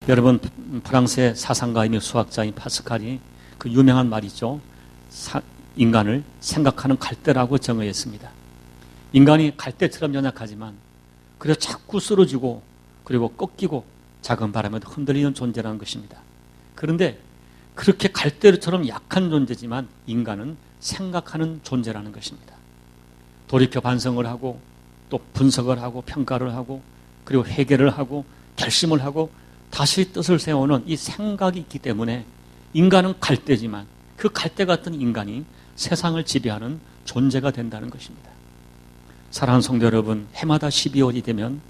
여러분, 프랑스의 사상가이며 수학자인 파스칼이 그 유명한 말이죠. 인간을 생각하는 갈대라고 정의했습니다. 인간이 갈대처럼 연약하지만 그래서 자꾸 쓰러지고 그리고 꺾이고 작은 바람에도 흔들리는 존재라는 것입니다. 그런데 그렇게 갈대처럼 약한 존재지만 인간은 생각하는 존재라는 것입니다. 돌이켜 반성을 하고 또 분석을 하고 평가를 하고 그리고 회개를 하고 결심을 하고 다시 뜻을 세우는 이 생각이 있기 때문에 인간은 갈대지만 그 갈대 같은 인간이 세상을 지배하는 존재가 된다는 것입니다. 사랑하는 성도 여러분, 해마다 12월이 되면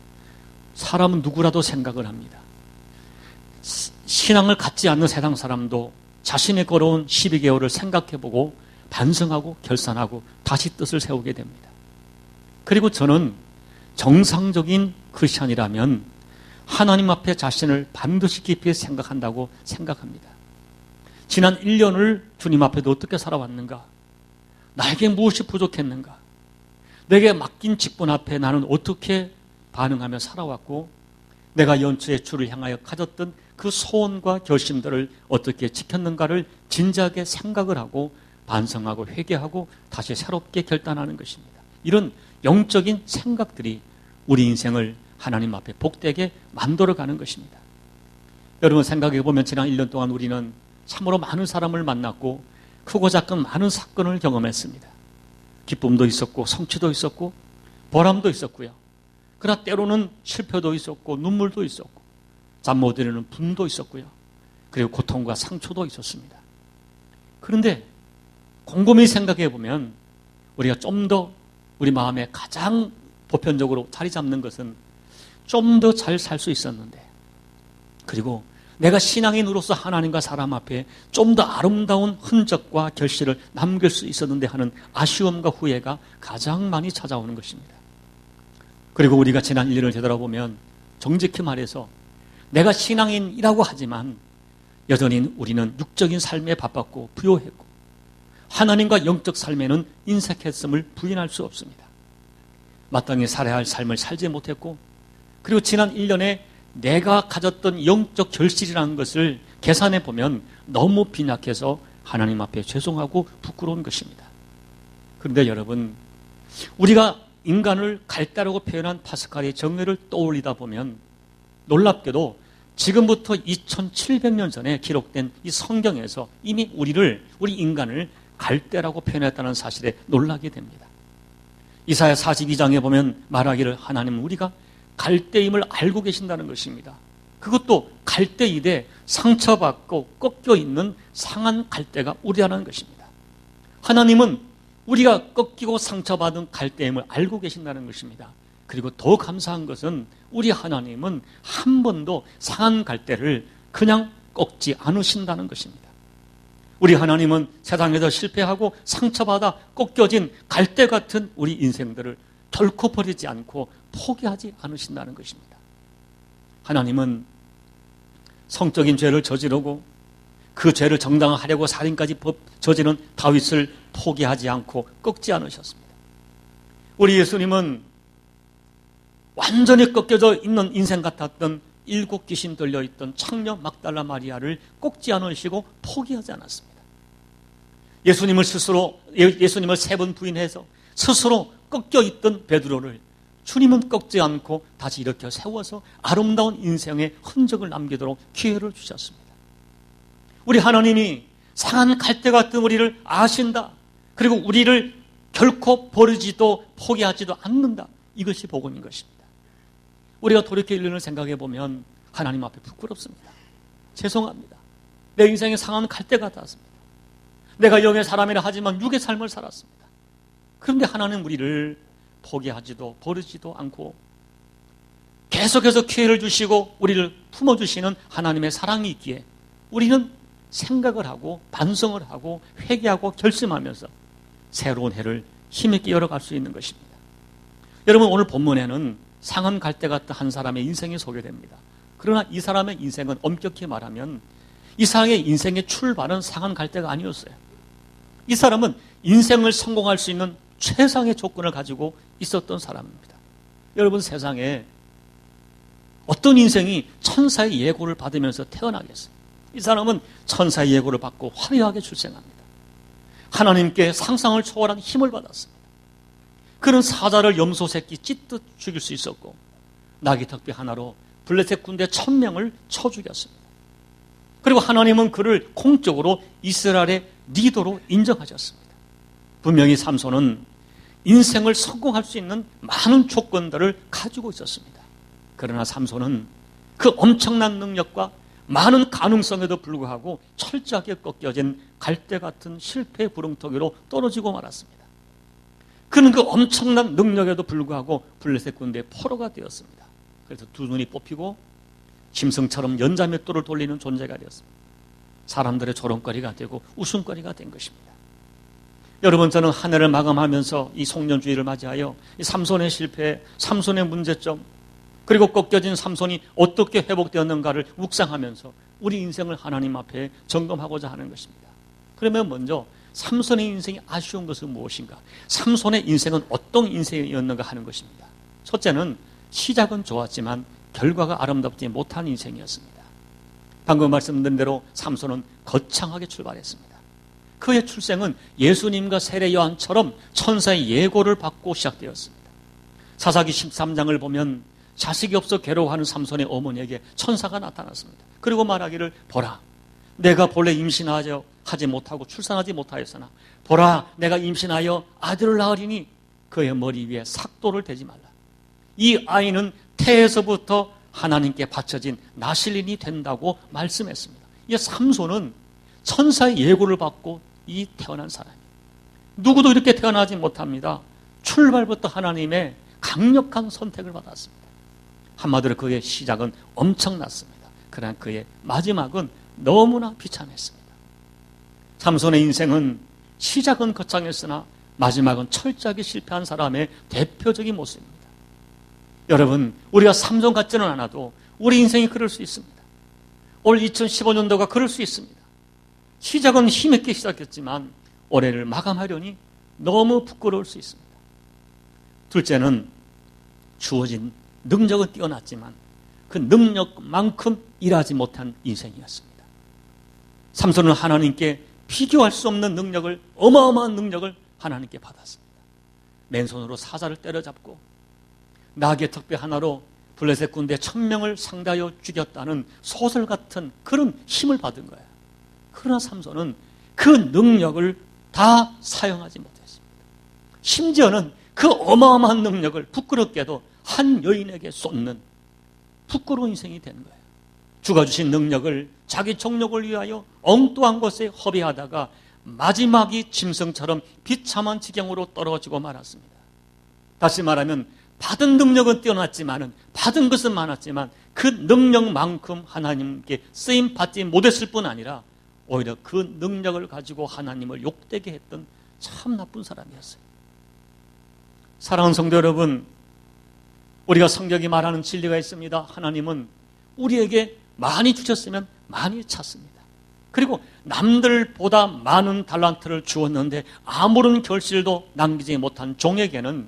사람은 누구라도 생각을 합니다. 신앙을 갖지 않는 세상 사람도 자신의 걸어온 12개월을 생각해보고 반성하고 결산하고 다시 뜻을 세우게 됩니다. 그리고 저는 정상적인 크리스찬이라면 하나님 앞에 자신을 반드시 깊이 생각한다고 생각합니다. 지난 1년을 주님 앞에도 어떻게 살아왔는가? 나에게 무엇이 부족했는가? 내게 맡긴 직분 앞에 나는 어떻게 반응하며 살아왔고 내가 연초에 주를 향하여 가졌던 그 소원과 결심들을 어떻게 지켰는가를 진지하게 생각을 하고 반성하고 회개하고 다시 새롭게 결단하는 것입니다. 이런 영적인 생각들이 우리 인생을 하나님 앞에 복되게 만들어가는 것입니다. 여러분 생각해 보면 지난 1년 동안 우리는 참으로 많은 사람을 만났고 크고 작은 많은 사건을 경험했습니다. 기쁨도 있었고 성취도 있었고 보람도 있었고요. 그러나 때로는 실패도 있었고 눈물도 있었고 잠 못 이루는 분도 있었고요. 그리고 고통과 상처도 있었습니다. 그런데 곰곰이 생각해 보면 우리가 좀 더 우리 마음에 가장 보편적으로 자리 잡는 것은 좀 더 잘 살 수 있었는데 그리고 내가 신앙인으로서 하나님과 사람 앞에 좀 더 아름다운 흔적과 결실을 남길 수 있었는데 하는 아쉬움과 후회가 가장 많이 찾아오는 것입니다. 그리고 우리가 지난 1년을 되돌아보면 정직히 말해서 내가 신앙인이라고 하지만 여전히 우리는 육적인 삶에 바빴고 부요했고 하나님과 영적 삶에는 인색했음을 부인할 수 없습니다. 마땅히 살아야 할 삶을 살지 못했고 그리고 지난 1년에 내가 가졌던 영적 결실이라는 것을 계산해 보면 너무 빈약해서 하나님 앞에 죄송하고 부끄러운 것입니다. 그런데 여러분, 우리가 인간을 갈대라고 표현한 파스칼의 정의를 떠올리다 보면 놀랍게도 지금부터 2700년 전에 기록된 이 성경에서 이미 우리 인간을 갈대라고 표현했다는 사실에 놀라게 됩니다. 이사야 42장에 보면 말하기를 하나님은 우리가 갈대임을 알고 계신다는 것입니다. 그것도 갈대이되 상처받고 꺾여 있는 상한 갈대가 우리라는 것입니다. 하나님은 우리가 꺾이고 상처받은 갈대임을 알고 계신다는 것입니다. 그리고 더 감사한 것은 우리 하나님은 한 번도 상한 갈대를 그냥 꺾지 않으신다는 것입니다. 우리 하나님은 세상에서 실패하고 상처받아 꺾여진 갈대 같은 우리 인생들을 결코 버리지 않고 포기하지 않으신다는 것입니다. 하나님은 성적인 죄를 저지르고 그 죄를 정당화하려고 살인까지 저지른 다윗을 포기하지 않고 꺾지 않으셨습니다. 우리 예수님은 완전히 꺾여져 있는 인생 같았던 7 귀신 들려있던 창녀 막달라 마리아를 꺾지 않으시고 포기하지 않았습니다. 예수님을 3번 부인해서 스스로 꺾여있던 베드로를 주님은 꺾지 않고 다시 일으켜 세워서 아름다운 인생의 흔적을 남기도록 기회를 주셨습니다. 우리 하나님이 상한 갈대 같은 우리를 아신다. 그리고 우리를 결코 버리지도 포기하지도 않는다. 이것이 복음인 것입니다. 우리가 돌이켜 1년을 생각해 보면 하나님 앞에 부끄럽습니다. 죄송합니다. 내 인생에 상한 갈대 같았습니다. 내가 영의 사람이라 하지만 육의 삶을 살았습니다. 그런데 하나님 우리를 포기하지도 버리지도 않고 계속해서 기회를 주시고 우리를 품어주시는 하나님의 사랑이 있기에 우리는 생각을 하고 반성을 하고 회개하고 결심하면서 새로운 해를 힘있게 열어갈 수 있는 것입니다. 여러분, 오늘 본문에는 상한 갈대 같은 한 사람의 인생이 소개됩니다. 그러나 이 사람의 인생은 엄격히 말하면 이 사람의 인생의 출발은 상한 갈대가 아니었어요. 이 사람은 인생을 성공할 수 있는 최상의 조건을 가지고 있었던 사람입니다. 여러분, 세상에 어떤 인생이 천사의 예고를 받으면서 태어나겠어요? 이 사람은 천사의 예고를 받고 화려하게 출생합니다. 하나님께 상상을 초월한 힘을 받았습니다. 그는 사자를 염소 새끼 찢듯 죽일 수 있었고 나귀 턱뼈 하나로 블레셋 군대 1000명을 쳐 죽였습니다. 그리고 하나님은 그를 공적으로 이스라엘의 리더로 인정하셨습니다. 분명히 삼손은 인생을 성공할 수 있는 많은 조건들을 가지고 있었습니다. 그러나 삼손은 그 엄청난 능력과 많은 가능성에도 불구하고 철저하게 꺾여진 갈대 같은 실패의 구렁텅이로 떨어지고 말았습니다. 그는 그 엄청난 능력에도 불구하고 블레셋 군대의 포로가 되었습니다. 그래서 두 눈이 뽑히고 짐승처럼 연자맷돌을 돌리는 존재가 되었습니다. 사람들의 조롱거리가 되고 웃음거리가 된 것입니다. 여러분, 저는 한 해를 마감하면서 이 송년주의를 맞이하여 이 삼손의 실패, 삼손의 문제점, 그리고 꺾여진 삼손이 어떻게 회복되었는가를 묵상하면서 우리 인생을 하나님 앞에 점검하고자 하는 것입니다. 그러면 먼저 삼손의 인생이 아쉬운 것은 무엇인가? 삼손의 인생은 어떤 인생이었는가 하는 것입니다. 첫째는 시작은 좋았지만 결과가 아름답지 못한 인생이었습니다. 방금 말씀드린 대로 삼손은 거창하게 출발했습니다. 그의 출생은 예수님과 세례 요한처럼 천사의 예고를 받고 시작되었습니다. 사사기 13장을 보면 자식이 없어 괴로워하는 삼손의 어머니에게 천사가 나타났습니다. 그리고 말하기를, 보라, 내가 본래 임신하지 못하고 출산하지 못하였으나 보라, 내가 임신하여 아들을 낳으리니 그의 머리 위에 삭도를 대지 말라. 이 아이는 태에서부터 하나님께 바쳐진 나실인이 된다고 말씀했습니다. 이 삼손은 천사의 예고를 받고 이 태어난 사람이에요. 누구도 이렇게 태어나지 못합니다. 출발부터 하나님의 강력한 선택을 받았습니다. 한마디로 그의 시작은 엄청났습니다. 그러나 그의 마지막은 너무나 비참했습니다. 삼손의 인생은 시작은 거창했으나 마지막은 철저하게 실패한 사람의 대표적인 모습입니다. 여러분, 우리가 삼손 같지는 않아도 우리 인생이 그럴 수 있습니다. 올 2015년도가 그럴 수 있습니다. 시작은 힘있게 시작했지만 올해를 마감하려니 너무 부끄러울 수 있습니다. 둘째는 주어진 능력은 뛰어났지만 그 능력만큼 일하지 못한 인생이었습니다. 삼손은 하나님께 비교할 수 없는 능력을, 어마어마한 능력을 하나님께 받았습니다. 맨손으로 사자를 때려잡고 나귀의 턱뼈 하나로 블레셋 군대 1000명을 상대하여 죽였다는 소설 같은 그런 힘을 받은 거예요. 그러나 삼손은 그 능력을 다 사용하지 못했습니다. 심지어는 그 어마어마한 능력을 부끄럽게도 한 여인에게 쏟는 부끄러운 인생이 된 거예요. 주가 주신 능력을 자기 정욕을 위하여 엉뚱한 것에 허비하다가 마지막이 짐승처럼 비참한 지경으로 떨어지고 말았습니다. 다시 말하면 받은 능력은 뛰어났지만은, 받은 것은 많았지만 그 능력만큼 하나님께 쓰임 받지 못했을 뿐 아니라 오히려 그 능력을 가지고 하나님을 욕되게 했던 참 나쁜 사람이었어요. 사랑하는 성도 여러분, 우리가 성경이 말하는 진리가 있습니다. 하나님은 우리에게 많이 주셨으면 많이 찾습니다. 그리고 남들보다 많은 달란트를 주었는데 아무런 결실도 남기지 못한 종에게는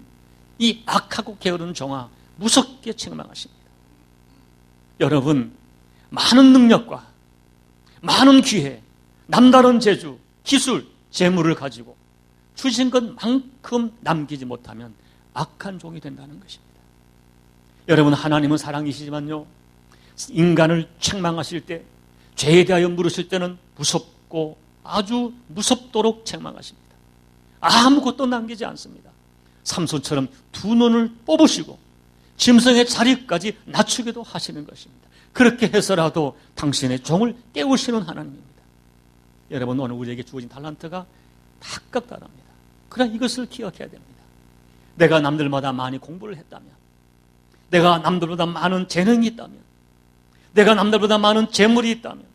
이 악하고 게으른 종아 무섭게 책망하십니다. 여러분, 많은 능력과 많은 기회, 남다른 재주, 기술, 재물을 가지고 주신 것만큼 남기지 못하면 악한 종이 된다는 것입니다. 여러분, 하나님은 사랑이시지만요, 인간을 책망하실 때, 죄에 대하여 물으실 때는 무섭고 아주 무섭도록 책망하십니다. 아무것도 남기지 않습니다. 삼손처럼 두 눈을 뽑으시고 짐승의 자리까지 낮추기도 하시는 것입니다. 그렇게 해서라도 당신의 종을 깨우시는 하나님입니다. 여러분, 오늘 우리에게 주어진 달란트가 각각다릅니다. 그러나 이것을 기억해야 됩니다. 내가 남들보다 많이 공부를 했다면, 내가 남들보다 많은 재능이 있다면, 내가 남들보다 많은 재물이 있다면,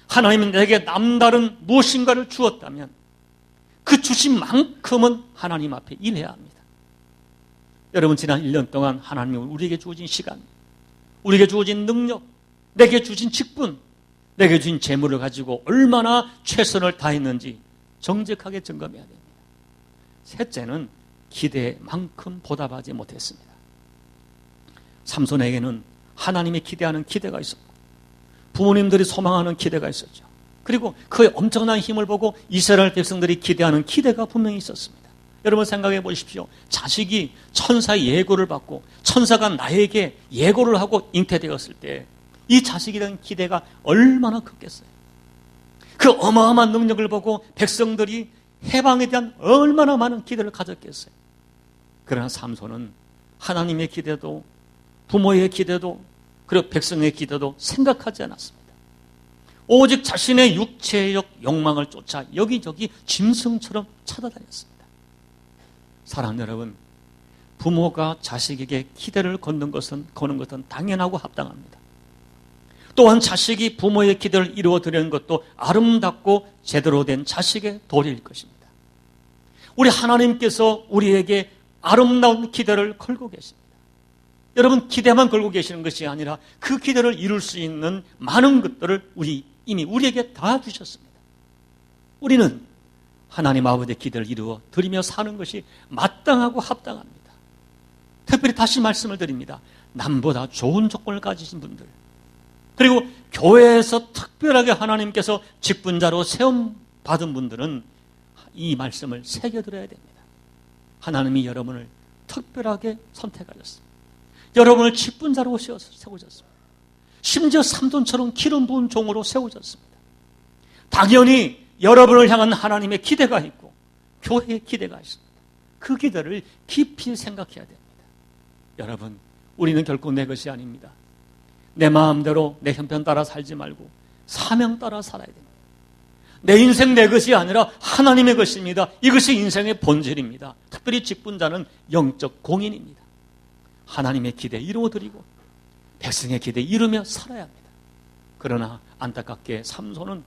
하나님은 내게 남다른 무엇인가를 주었다면 그 주신 만큼은 하나님 앞에 일해야 합니다. 여러분, 지난 1년 동안 하나님이 우리에게 주어진 시간, 우리에게 주어진 능력, 내게 주신 직분, 내게 주신 재물을 가지고 얼마나 최선을 다했는지 정직하게 점검해야 됩니다. 셋째는 기대만큼 보답하지 못했습니다. 삼손에게는 하나님이 기대하는 기대가 있었고 부모님들이 소망하는 기대가 있었죠. 그리고 그의 엄청난 힘을 보고 이스라엘 백성들이 기대하는 기대가 분명히 있었습니다. 여러분 생각해 보십시오. 자식이 천사의 예고를 받고 천사가 나에게 예고를 하고 잉태되었을 때 이 자식에 대한 기대가 얼마나 컸겠어요. 그 어마어마한 능력을 보고 백성들이 해방에 대한 얼마나 많은 기대를 가졌겠어요. 그러나 삼손은 하나님의 기대도 부모의 기대도 그리고 백성의 기대도 생각하지 않았습니다. 오직 자신의 육체적 욕망을 쫓아 여기저기 짐승처럼 찾아다녔습니다. 사랑하는 여러분, 부모가 자식에게 기대를 거는 것은 당연하고 합당합니다. 또한 자식이 부모의 기대를 이루어드리는 것도 아름답고 제대로 된 자식의 도리일 것입니다. 우리 하나님께서 우리에게 아름다운 기대를 걸고 계십니다. 여러분, 기대만 걸고 계시는 것이 아니라 그 기대를 이룰 수 있는 많은 것들을 이미 우리에게 다 주셨습니다. 우리는 하나님 아버지의 기대를 이루어 드리며 사는 것이 마땅하고 합당합니다. 특별히 다시 말씀을 드립니다. 남보다 좋은 조건을 가지신 분들, 그리고 교회에서 특별하게 하나님께서 직분자로 세움받은 분들은 이 말씀을 새겨들어야 됩니다. 하나님이 여러분을 특별하게 선택하셨습니다. 여러분을 직분자로 세우셨습니다. 심지어 삼손처럼 기름 부은 종으로 세우셨습니다. 당연히 여러분을 향한 하나님의 기대가 있고 교회의 기대가 있습니다. 그 기대를 깊이 생각해야 됩니다. 여러분, 우리는 결코 내 것이 아닙니다. 내 마음대로 내 형편 따라 살지 말고 사명 따라 살아야 됩니다. 내 인생 내 것이 아니라 하나님의 것입니다. 이것이 인생의 본질입니다. 특별히 직분자는 영적 공인입니다. 하나님의 기대 이루어드리고 백성의 기대 이루며 살아야 합니다. 그러나 안타깝게 삼손은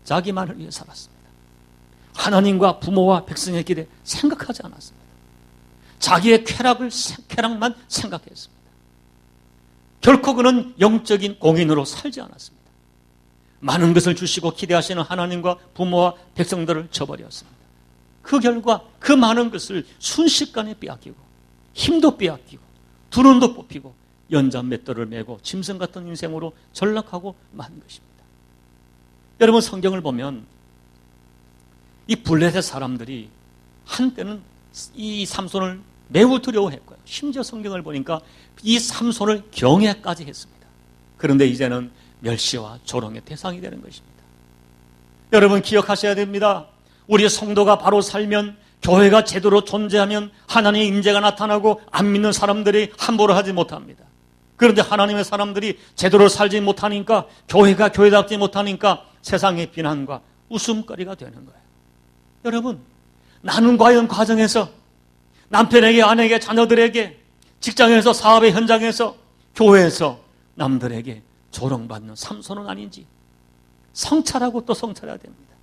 자기만을 위해 살았습니다. 하나님과 부모와 백성의 기대 생각하지 않았습니다. 자기의 쾌락만 생각했습니다. 결코 그는 영적인 공인으로 살지 않았습니다. 많은 것을 주시고 기대하시는 하나님과 부모와 백성들을 저버렸습니다. 그 결과 그 많은 것을 순식간에 빼앗기고 힘도 빼앗기고 두 눈도 뽑히고 연잔 맷돌을 메고 짐승 같은 인생으로 전락하고 만 것입니다. 여러분, 성경을 보면 이 블레셋 사람들이 한때는 이 삼손을 매우 두려워했고요. 심지어 성경을 보니까 이 삼손을 경외까지 했습니다. 그런데 이제는 멸시와 조롱의 대상이 되는 것입니다. 여러분, 기억하셔야 됩니다. 우리 성도가 바로 살면, 교회가 제대로 존재하면 하나님의 임재가 나타나고 안 믿는 사람들이 함부로 하지 못합니다. 그런데 하나님의 사람들이 제대로 살지 못하니까, 교회가 교회답지 못하니까 세상의 비난과 웃음거리가 되는 거예요. 여러분, 나는 과연 가정에서 남편에게, 아내에게, 자녀들에게, 직장에서, 사업의 현장에서, 교회에서 남들에게 조롱받는 삼손은 아닌지 성찰하고 또 성찰해야 됩니다.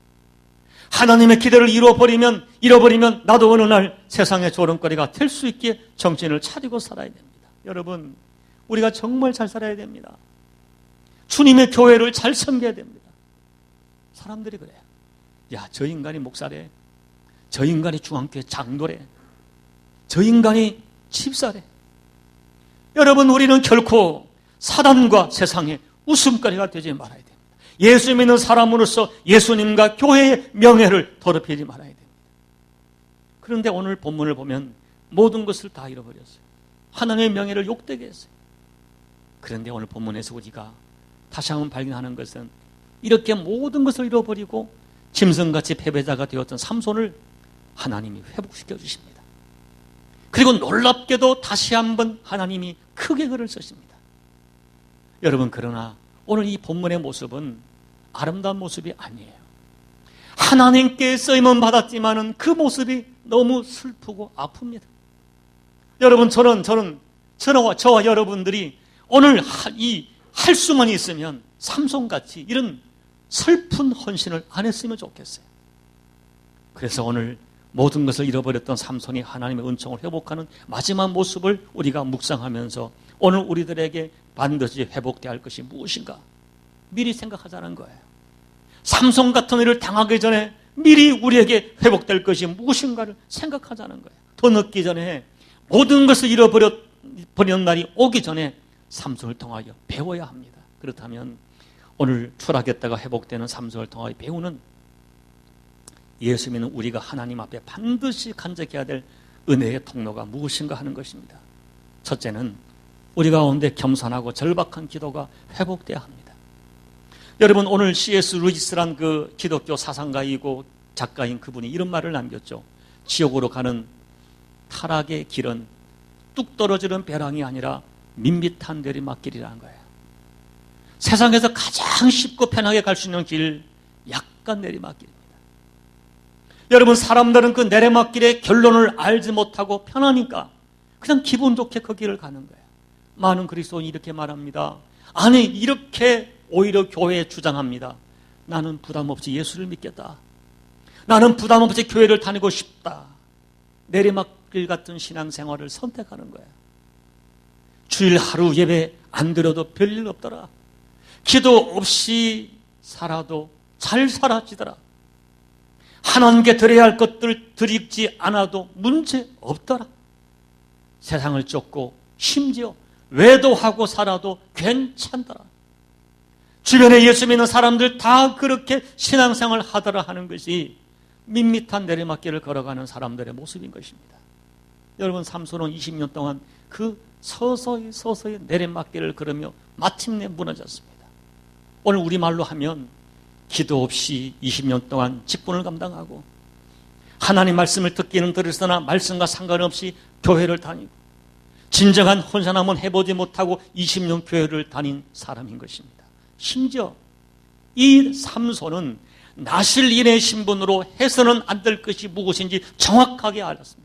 하나님의 기대를 잃어버리면 나도 어느 날 세상의 조롱거리가 될 수 있게 정신을 차리고 살아야 됩니다. 여러분, 우리가 정말 잘 살아야 됩니다. 주님의 교회를 잘 섬겨야 됩니다. 사람들이 그래요. 야, 저 인간이 목사래. 저 인간이 중앙교회 장로래. 저 인간이 집사래. 여러분, 우리는 결코 사단과 세상의 웃음거리가 되지 말아야 됩니다. 예수 믿는 사람으로서 예수님과 교회의 명예를 더럽히지 말아야 됩니다. 그런데 오늘 본문을 보면 모든 것을 다 잃어버렸어요. 하나님의 명예를 욕되게 했어요. 그런데 오늘 본문에서 우리가 다시 한번 발견하는 것은 이렇게 모든 것을 잃어버리고 짐승같이 패배자가 되었던 삼손을 하나님이 회복시켜 주십니다. 그리고 놀랍게도 다시 한번 하나님이 크게 글을 쓰십니다. 여러분, 그러나 오늘 이 본문의 모습은 아름다운 모습이 아니에요. 하나님께 쓰임은 받았지만은 그 모습이 너무 슬프고 아픕니다. 여러분, 저와 여러분들이 오늘 할 수만 있으면 삼손같이 이런 슬픈 헌신을 안 했으면 좋겠어요. 그래서 오늘 모든 것을 잃어버렸던 삼손이 하나님의 은총을 회복하는 마지막 모습을 우리가 묵상하면서 오늘 우리들에게 반드시 회복되어야 할 것이 무엇인가 미리 생각하자는 거예요. 삼손 같은 일을 당하기 전에 미리 우리에게 회복될 것이 무엇인가를 생각하자는 거예요. 더 늦기 전에 모든 것을 잃어버리는 날이 오기 전에 삼손을 통하여 배워야 합니다. 그렇다면 오늘 추락했다가 회복되는 삼손을 통하여 배우는 예수 믿는 우리가 하나님 앞에 반드시 간직해야 될 은혜의 통로가 무엇인가 하는 것입니다. 첫째는 우리 가운데 겸손하고 절박한 기도가 회복돼야 합니다. 여러분, 오늘 C.S. 루이스란 그 기독교 사상가이고 작가인 그분이 이런 말을 남겼죠. 지옥으로 가는 타락의 길은 뚝 떨어지는 벼랑이 아니라 밋밋한 내리막길이라는 거예요. 세상에서 가장 쉽고 편하게 갈 수 있는 길, 약간 내리막길입니다. 여러분, 사람들은 그 내리막길의 결론을 알지 못하고 편하니까 그냥 기분 좋게 그 길을 가는 거예요. 많은 그리스도인이 이렇게 말합니다. 아니, 이렇게 오히려 교회에 주장합니다. 나는 부담 없이 예수를 믿겠다. 나는 부담 없이 교회를 다니고 싶다. 내리막길 같은 신앙생활을 선택하는 거예요. 주일 하루 예배 안 드려도 별일 없더라. 기도 없이 살아도 잘 살아지더라. 하나님께 드려야 할 것들 드리지 않아도 문제 없더라. 세상을 쫓고 심지어 외도하고 살아도 괜찮더라. 주변에 예수 믿는 사람들 다 그렇게 신앙생활 하더라 하는 것이 밋밋한 내리막길을 걸어가는 사람들의 모습인 것입니다. 여러분, 삼손은 20년 동안 그 서서히 내리막길을 걸으며 마침내 무너졌습니다. 오늘 우리말로 하면 기도 없이 20년 동안 직분을 감당하고 하나님 말씀을 듣기는 들으나 말씀과 상관없이 교회를 다니고 진정한 혼사남은 해보지 못하고 20년 교회를 다닌 사람인 것입니다. 심지어 이 삼손은 나실인의 신분으로 해서는 안 될 것이 무엇인지 정확하게 알았습니다.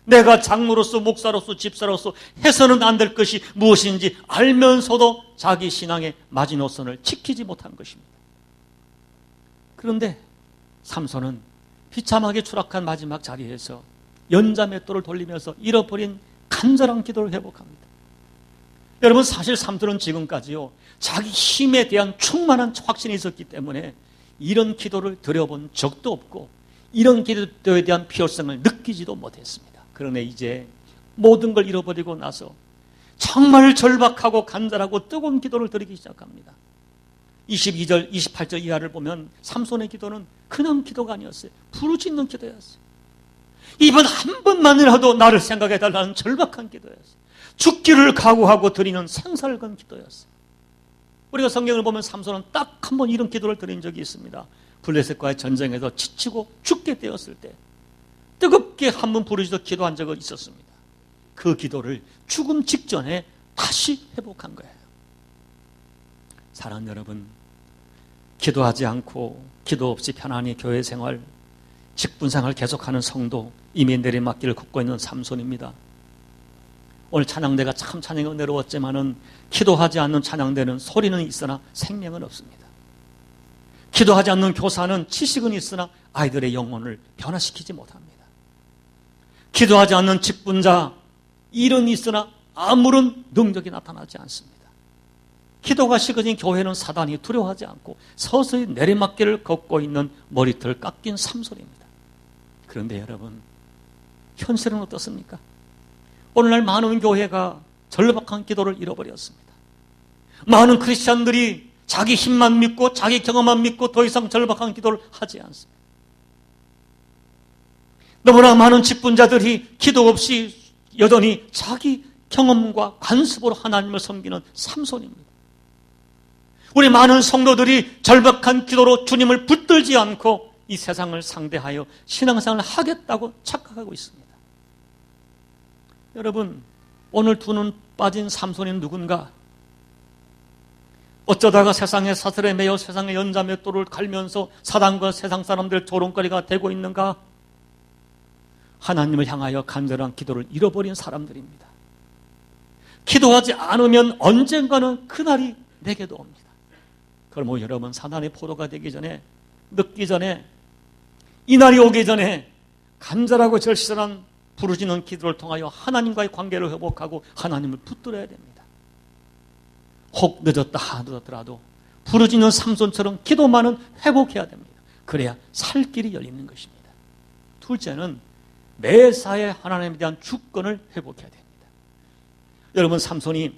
내가 장로로서 목사로서 집사로서 해서는 안 될 것이 무엇인지 알면서도 자기 신앙의 마지노선을 지키지 못한 것입니다. 그런데 삼손은 비참하게 추락한 마지막 자리에서 연자맷돌을 돌리면서 잃어버린 간절한 기도를 회복합니다. 여러분, 사실 삼손은 지금까지요, 자기 힘에 대한 충만한 확신이 있었기 때문에 이런 기도를 드려본 적도 없고 이런 기도에 대한 필요성을 느끼지도 못했습니다. 그러나 이제 모든 걸 잃어버리고 나서 정말 절박하고 간절하고 뜨거운 기도를 드리기 시작합니다. 22절, 28절 이하를 보면 삼손의 기도는 그냥 기도가 아니었어요. 부르짖는 기도였어요. 이번 한 번만이라도 나를 생각해달라는 절박한 기도였어요. 죽기를 각오하고 드리는 생사를 건 기도였어요. 우리가 성경을 보면 삼손은 딱 한 번 이런 기도를 드린 적이 있습니다. 블레셋과의 전쟁에서 지치고 죽게 되었을 때 뜨겁게 한 번 부르짖어 기도한 적은 있었습니다. 그 기도를 죽음 직전에 다시 회복한 거예요. 사랑하는 여러분, 기도하지 않고 기도 없이 편안히 교회 생활, 직분생활 계속하는 성도, 이미 내리막길을 걷고 있는 삼손입니다. 오늘 찬양대가 참 찬양이 은혜로웠지만은 기도하지 않는 찬양대는 소리는 있으나 생명은 없습니다. 기도하지 않는 교사는 지식은 있으나 아이들의 영혼을 변화시키지 못합니다. 기도하지 않는 직분자, 일은 있으나 아무런 능력이 나타나지 않습니다. 기도가 식어진 교회는 사단이 두려워하지 않고 서서히 내리막길을 걷고 있는 머리털 깎인 삼손입니다. 그런데 여러분, 현실은 어떻습니까? 오늘날 많은 교회가 절박한 기도를 잃어버렸습니다. 많은 크리스찬들이 자기 힘만 믿고 자기 경험만 믿고 더 이상 절박한 기도를 하지 않습니다. 너무나 많은 직분자들이 기도 없이 여전히 자기 경험과 관습으로 하나님을 섬기는 삼손입니다. 우리 많은 성도들이 절박한 기도로 주님을 붙들지 않고 이 세상을 상대하여 신앙생활을 하겠다고 착각하고 있습니다. 여러분, 오늘 두 눈 빠진 삼손이 누군가? 어쩌다가 세상의 사슬에 매여 세상의 연자맷돌을 갈면서 사단과 세상 사람들 조롱거리가 되고 있는가? 하나님을 향하여 간절한 기도를 잃어버린 사람들입니다. 기도하지 않으면 언젠가는 그날이 내게도 옵니다. 그러므로 여러분, 사단의 포로가 되기 전에, 늦기 전에, 이날이 오기 전에 간절하고 절실한 부르짖는 기도를 통하여 하나님과의 관계를 회복하고 하나님을 붙들어야 됩니다. 혹 늦었더라도 부르짖는 삼손처럼 기도만은 회복해야 됩니다. 그래야 살 길이 열리는 것입니다. 둘째는 매사에 하나님에 대한 주권을 회복해야 됩니다. 여러분, 삼손이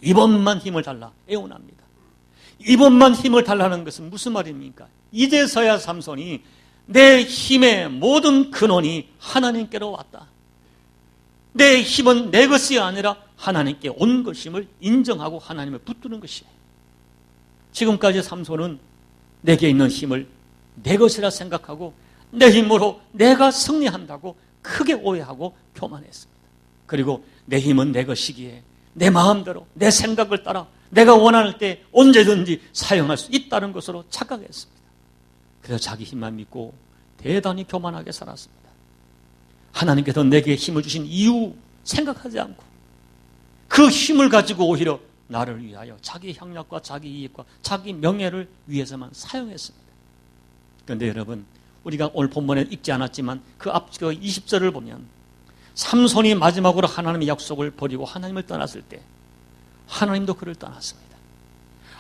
이번만 힘을 달라 애원합니다. 이번만 힘을 달라는 것은 무슨 말입니까? 이제서야 삼손이 내 힘의 모든 근원이 하나님께로 왔다. 내 힘은 내 것이 아니라 하나님께 온 것임을 인정하고 하나님을 붙드는 것이에요. 지금까지 삼손은 내게 있는 힘을 내 것이라 생각하고 내 힘으로 내가 승리한다고 크게 오해하고 교만했습니다. 그리고 내 힘은 내 것이기에 내 마음대로 내 생각을 따라 내가 원할 때 언제든지 사용할 수 있다는 것으로 착각했습니다. 그래서 자기 힘만 믿고 대단히 교만하게 살았습니다. 하나님께서 내게 힘을 주신 이유 생각하지 않고 그 힘을 가지고 오히려 나를 위하여 자기 향락과 자기 이익과 자기 명예를 위해서만 사용했습니다. 그런데 여러분, 우리가 오늘 본문에 읽지 않았지만 그 앞 20절을 보면 삼손이 마지막으로 하나님의 약속을 버리고 하나님을 떠났을 때 하나님도 그를 떠났습니다.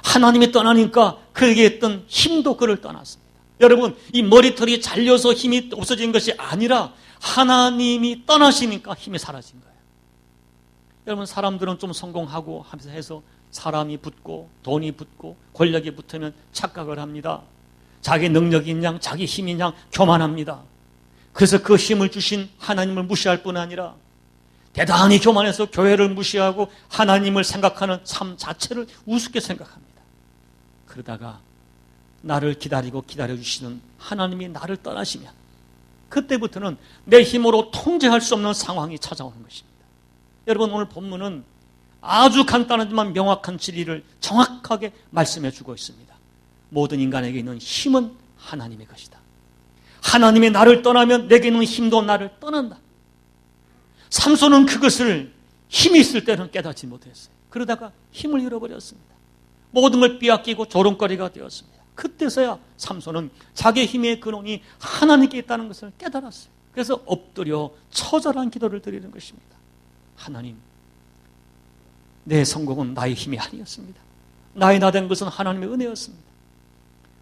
하나님이 떠나니까 그에게 있던 힘도 그를 떠났습니다. 여러분, 이 머리털이 잘려서 힘이 없어진 것이 아니라 하나님이 떠나시니까 힘이 사라진 거예요. 여러분, 사람들은 좀 성공하고 하면서 해서 사람이 붙고 돈이 붙고 권력이 붙으면 착각을 합니다. 자기 능력인 양, 자기 힘인 양 교만합니다. 그래서 그 힘을 주신 하나님을 무시할 뿐 아니라 대단히 교만해서 교회를 무시하고 하나님을 생각하는 삶 자체를 우습게 생각합니다. 그러다가 나를 기다리고 기다려주시는 하나님이 나를 떠나시면 그때부터는 내 힘으로 통제할 수 없는 상황이 찾아오는 것입니다. 여러분, 오늘 본문은 아주 간단하지만 명확한 진리를 정확하게 말씀해 주고 있습니다. 모든 인간에게 있는 힘은 하나님의 것이다. 하나님이 나를 떠나면 내게 있는 힘도 나를 떠난다. 삼손은 그것을 힘이 있을 때는 깨닫지 못했어요. 그러다가 힘을 잃어버렸습니다. 모든 걸 빼앗기고 조롱거리가 되었습니다. 그때서야 삼손은 자기의 힘의 근원이 하나님께 있다는 것을 깨달았어요. 그래서 엎드려 처절한 기도를 드리는 것입니다. 하나님, 내 성공은 나의 힘이 아니었습니다. 나의 나된 것은 하나님의 은혜였습니다.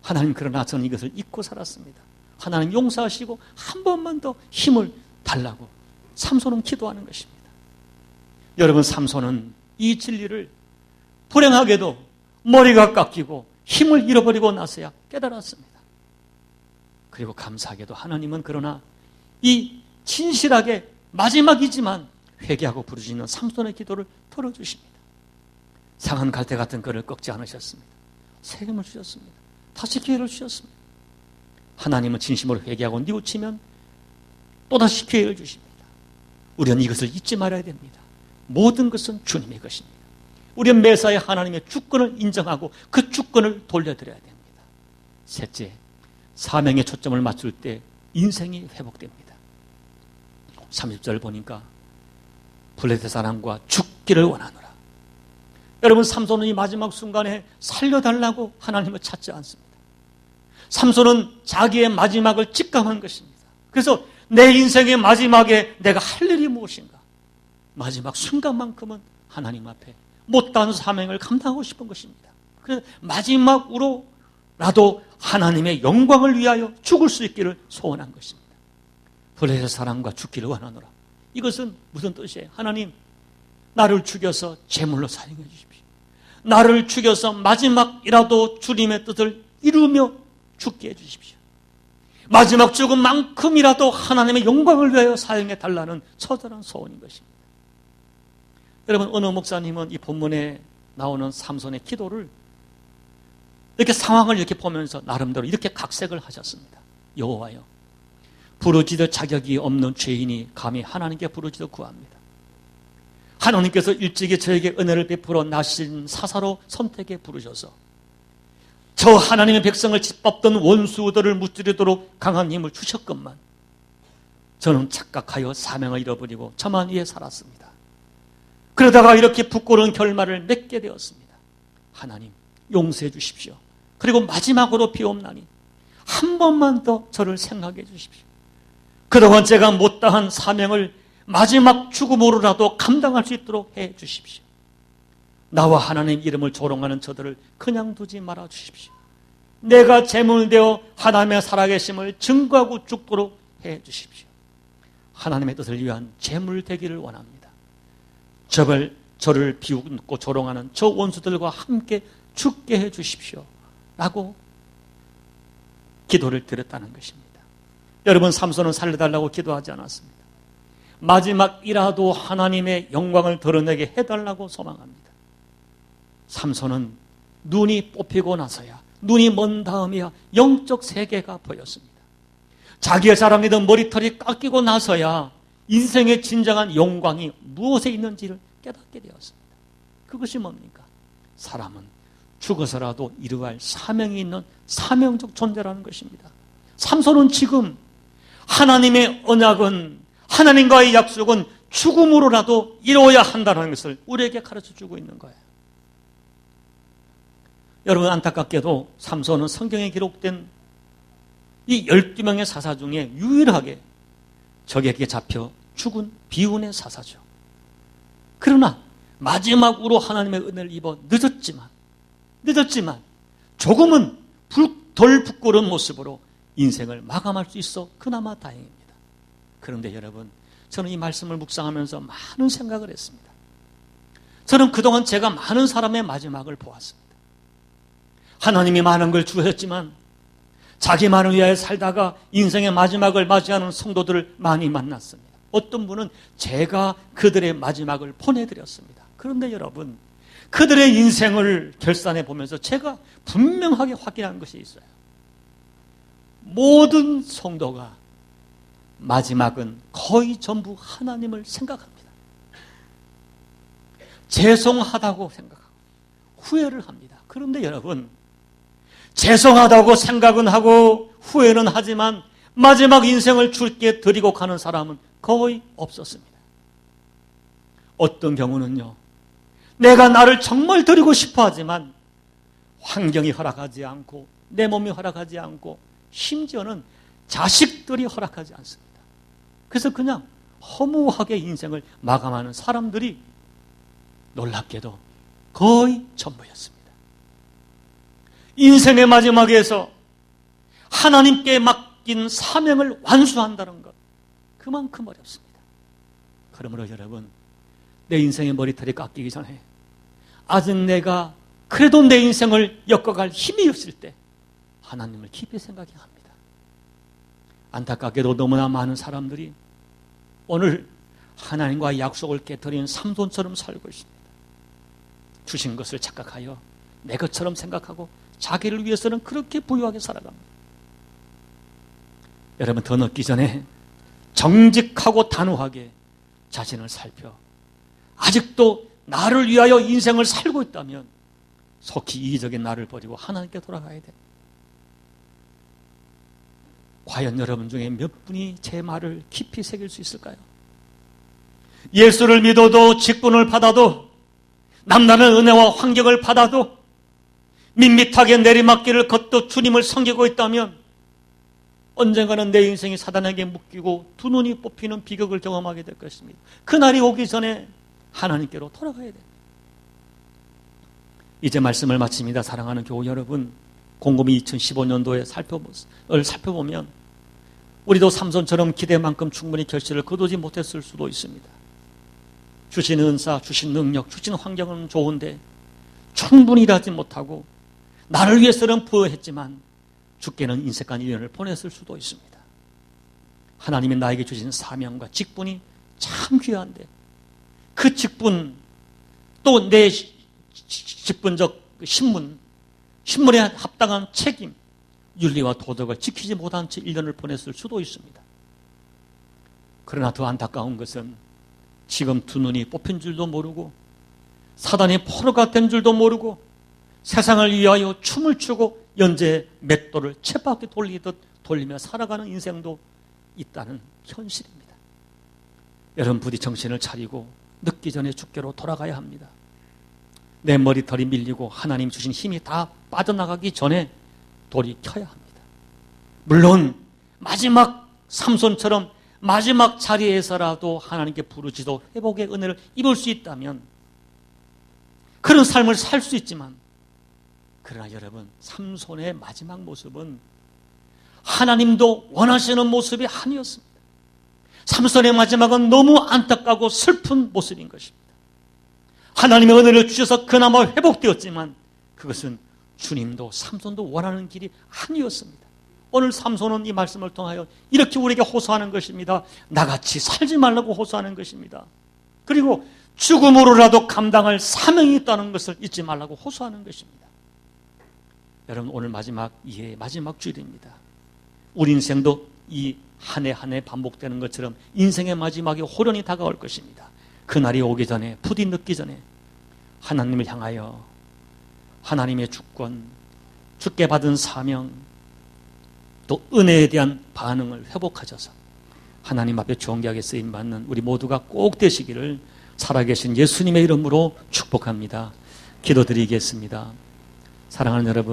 하나님, 그러나 저는 이것을 잊고 살았습니다. 하나님 용서하시고 한 번만 더 힘을 달라고 삼손은 기도하는 것입니다. 여러분, 삼손은 이 진리를 불행하게도 머리가 깎이고 힘을 잃어버리고 나서야 깨달았습니다. 그리고 감사하게도 하나님은 그러나 이 진실하게 마지막이지만 회개하고 부르짖는 삼손의 기도를 들어주십니다. 상한 갈대 같은 그를 꺾지 않으셨습니다. 세금을 주셨습니다. 다시 기회를 주셨습니다. 하나님은 진심으로 회개하고 뉘우치면 또다시 기회를 주십니다. 우리는 이것을 잊지 말아야 됩니다. 모든 것은 주님의 것입니다. 우리는 매사에 하나님의 주권을 인정하고 그 주권을 돌려드려야 됩니다. 셋째, 사명의 초점을 맞출 때 인생이 회복됩니다. 30절 보니까 블레셋 사람과 죽기를 원하노라. 여러분, 삼손은 이 마지막 순간에 살려달라고 하나님을 찾지 않습니다. 삼손은 자기의 마지막을 직감한 것입니다. 그래서 내 인생의 마지막에 내가 할 일이 무엇인가? 마지막 순간만큼은 하나님 앞에 못다한 사명을 감당하고 싶은 것입니다. 그래서 마지막으로라도 하나님의 영광을 위하여 죽을 수 있기를 소원한 것입니다. 블레셋 사람과 죽기를 원하노라. 이것은 무슨 뜻이에요? 하나님, 나를 죽여서 제물로 사용해 주십시오. 나를 죽여서 마지막이라도 주님의 뜻을 이루며 죽게 해주십시오. 마지막 죽음만큼이라도 하나님의 영광을 위하여 사용해 달라는 처절한 소원인 것입니다. 여러분, 어느 목사님은 이 본문에 나오는 삼손의 기도를 이렇게 상황을 이렇게 보면서 나름대로 이렇게 각색을 하셨습니다. 여호와여, 부르짖을 자격이 없는 죄인이 감히 하나님께 부르짖어 구합니다. 하나님께서 일찍이 저에게 은혜를 베풀어 나신 사사로 선택해 부르셔서 저 하나님의 백성을 짓밟던 원수들을 무찌르도록 강한 힘을 주셨건만 저는 착각하여 사명을 잃어버리고 저만 위해 살았습니다. 그러다가 이렇게 부끄러운 결말을 맺게 되었습니다. 하나님, 용서해 주십시오. 그리고 마지막으로 비옵나니 한 번만 더 저를 생각해 주십시오. 그동안 제가 못다한 사명을 마지막 죽음으로라도 감당할 수 있도록 해 주십시오. 나와 하나님 이름을 조롱하는 저들을 그냥 두지 말아 주십시오. 내가 제물되어 하나님의 살아계심을 증거하고 죽도록 해 주십시오. 하나님의 뜻을 위한 제물 되기를 원합니다. 저를 저를 비웃고 조롱하는 저 원수들과 함께 죽게 해 주십시오 라고 기도를 드렸다는 것입니다. 여러분, 삼손은 살려달라고 기도하지 않았습니다. 마지막이라도 하나님의 영광을 드러내게 해달라고 소망합니다. 삼손은 눈이 뽑히고 나서야, 눈이 먼 다음이야 영적 세계가 보였습니다. 자기의 사람이던 머리털이 깎이고 나서야 인생의 진정한 영광이 무엇에 있는지를 깨닫게 되었습니다. 그것이 뭡니까? 사람은 죽어서라도 이루어야 할 사명이 있는 사명적 존재라는 것입니다. 삼손은 지금 하나님의 언약은, 하나님과의 약속은 죽음으로라도 이루어야 한다는 것을 우리에게 가르쳐주고 있는 거예요. 여러분, 안타깝게도 삼손은 성경에 기록된 이 12명의 사사 중에 유일하게 적에게 잡혀 죽은 비운의 사사죠. 그러나 마지막으로 하나님의 은혜를 입어 늦었지만 조금은 덜 부끄러운 모습으로 인생을 마감할 수 있어 그나마 다행입니다. 그런데 여러분, 저는 이 말씀을 묵상하면서 많은 생각을 했습니다. 저는 그동안 제가 많은 사람의 마지막을 보았습니다. 하나님이 많은 걸 주셨지만 자기만을 위하여 살다가 인생의 마지막을 맞이하는 성도들을 많이 만났습니다. 어떤 분은 제가 그들의 마지막을 보내드렸습니다. 그런데 여러분, 그들의 인생을 결산해 보면서 제가 분명하게 확인한 것이 있어요. 모든 성도가 마지막은 거의 전부 하나님을 생각합니다. 죄송하다고 생각하고 후회를 합니다. 그런데 여러분, 죄송하다고 생각은 하고 후회는 하지만 마지막 인생을 주께 드리고 가는 사람은 거의 없었습니다. 어떤 경우는요, 내가 나를 정말 드리고 싶어 하지만 환경이 허락하지 않고 내 몸이 허락하지 않고 심지어는 자식들이 허락하지 않습니다. 그래서 그냥 허무하게 인생을 마감하는 사람들이 놀랍게도 거의 전부였습니다. 인생의 마지막에서 하나님께 맡긴 사명을 완수한다는 것, 그만큼 어렵습니다. 그러므로 여러분, 내 인생의 머리털이 깎이기 전에 아직 내가 그래도 내 인생을 엮어갈 힘이 없을 때 하나님을 깊이 생각해야 합니다. 안타깝게도 너무나 많은 사람들이 오늘 하나님과 약속을 깨뜨린 삼손처럼 살고 있습니다. 주신 것을 착각하여 내 것처럼 생각하고 자기를 위해서는 그렇게 부유하게 살아갑니다. 여러분, 더 늦기 전에 정직하고 단호하게 자신을 살펴 아직도 나를 위하여 인생을 살고 있다면 속히 이기적인 나를 버리고 하나님께 돌아가야 됩니다. 과연 여러분 중에 몇 분이 제 말을 깊이 새길 수 있을까요? 예수를 믿어도, 직분을 받아도, 남다른 은혜와 환경을 받아도, 밋밋하게 내리막길을 걷도 주님을 섬기고 있다면 언젠가는 내 인생이 사단에게 묶이고 두 눈이 뽑히는 비극을 경험하게 될 것입니다. 그날이 오기 전에 하나님께로 돌아가야 됩니다. 이제 말씀을 마칩니다. 사랑하는 교우 여러분, 곰곰이 2015년도에 살펴보면 우리도 삼손처럼 기대만큼 충분히 결실을 거두지 못했을 수도 있습니다. 주신 은사, 주신 능력, 주신 환경은 좋은데 충분히 일하지 못하고 나를 위해서는 부여했지만 주께는 인색한 인연을 보냈을 수도 있습니다. 하나님이 나에게 주신 사명과 직분이 참 귀한데 그 직분, 또 내 직분적 신문에 합당한 책임, 윤리와 도덕을 지키지 못한 채 1년을 보냈을 수도 있습니다. 그러나 더 안타까운 것은 지금 두 눈이 뽑힌 줄도 모르고 사단이 포로가 된 줄도 모르고 세상을 위하여 춤을 추고 연재 맷돌을 쳇바퀴 돌리듯 돌리며 살아가는 인생도 있다는 현실입니다. 여러분, 부디 정신을 차리고 늦기 전에 주께로 돌아가야 합니다. 내 머리털이 밀리고 하나님 주신 힘이 다 빠져나가기 전에 돌이 켜야 합니다. 물론 마지막 삼손처럼 마지막 자리에서라도 하나님께 부르짖어 회복의 은혜를 입을 수 있다면 그런 삶을 살 수 있지만, 그러나 여러분, 삼손의 마지막 모습은 하나님도 원하시는 모습이 아니었습니다. 삼손의 마지막은 너무 안타깝고 슬픈 모습인 것입니다. 하나님의 은혜를 주셔서 그나마 회복되었지만 그것은 주님도 삼손도 원하는 길이 아니었습니다. 오늘 삼손은 이 말씀을 통하여 이렇게 우리에게 호소하는 것입니다. 나같이 살지 말라고 호소하는 것입니다. 그리고 죽음으로라도 감당할 사명이 있다는 것을 잊지 말라고 호소하는 것입니다. 여러분, 오늘 마지막 주일입니다. 우리 인생도 이 한 해 한 해 반복되는 것처럼 인생의 마지막에 호련히 다가올 것입니다. 그날이 오기 전에, 부디 늦기 전에 하나님을 향하여 하나님의 주권, 주께 받은 사명, 또 은혜에 대한 반응을 회복하셔서 하나님 앞에 존귀하게 쓰임받는 우리 모두가 꼭 되시기를 살아계신 예수님의 이름으로 축복합니다. 기도드리겠습니다. 사랑하는 여러분,